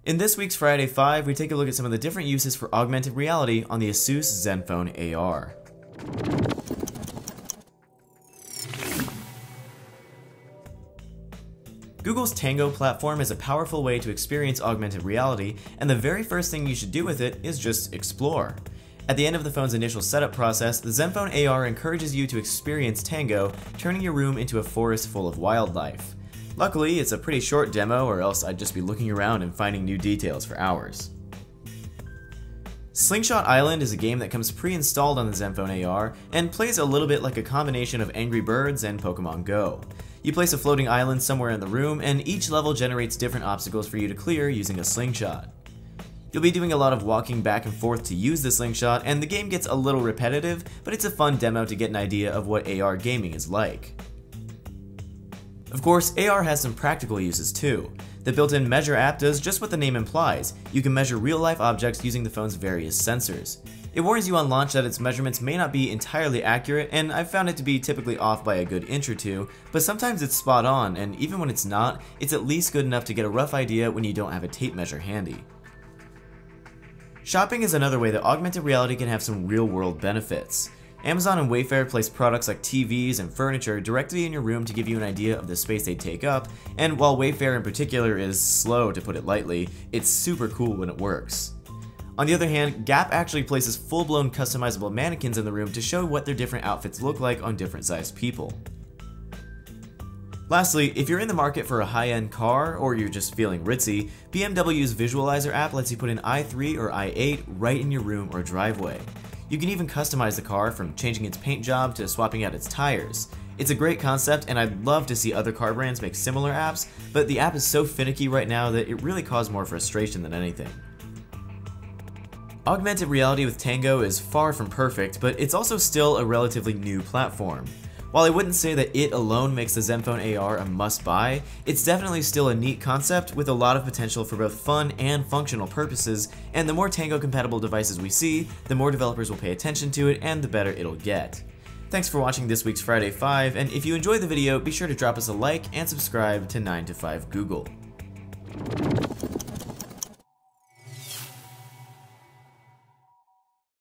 In this week's Friday 5, we take a look at some of the different uses for augmented reality on the Asus ZenFone AR. Google's Tango platform is a powerful way to experience augmented reality, and the very first thing you should do with it is just explore. At the end of the phone's initial setup process, the ZenFone AR encourages you to experience Tango, turning your room into a forest full of wildlife. Luckily, it's a pretty short demo, or else I'd just be looking around and finding new details for hours. Slingshot Island is a game that comes pre-installed on the ZenFone AR and plays a little bit like a combination of Angry Birds and Pokemon Go. You place a floating island somewhere in the room, and each level generates different obstacles for you to clear using a slingshot. You'll be doing a lot of walking back and forth to use the slingshot, and the game gets a little repetitive, but it's a fun demo to get an idea of what AR gaming is like. Of course, AR has some practical uses too. The built-in Measure app does just what the name implies. You can measure real-life objects using the phone's various sensors. It warns you on launch that its measurements may not be entirely accurate, and I've found it to be typically off by a good inch or two, but sometimes it's spot on, and even when it's not, it's at least good enough to get a rough idea when you don't have a tape measure handy. Shopping is another way that augmented reality can have some real-world benefits. Amazon and Wayfair place products like TVs and furniture directly in your room to give you an idea of the space they take up, and while Wayfair in particular is slow, to put it lightly, it's super cool when it works. On the other hand, Gap actually places full-blown customizable mannequins in the room to show what their different outfits look like on different sized people. Lastly, if you're in the market for a high-end car, or you're just feeling ritzy, BMW's Visualizer app lets you put an i3 or i8 right in your room or driveway. You can even customize the car, from changing its paint job to swapping out its tires. It's a great concept, and I'd love to see other car brands make similar apps, but the app is so finicky right now that it really caused more frustration than anything. Augmented reality with Tango is far from perfect, but it's also still a relatively new platform. While I wouldn't say that it alone makes the ZenFone AR a must-buy, it's definitely still a neat concept with a lot of potential for both fun and functional purposes, and the more Tango-compatible devices we see, the more developers will pay attention to it and the better it'll get. Thanks for watching this week's Friday 5, and if you enjoyed the video, be sure to drop us a like and subscribe to 9 to 5 Google.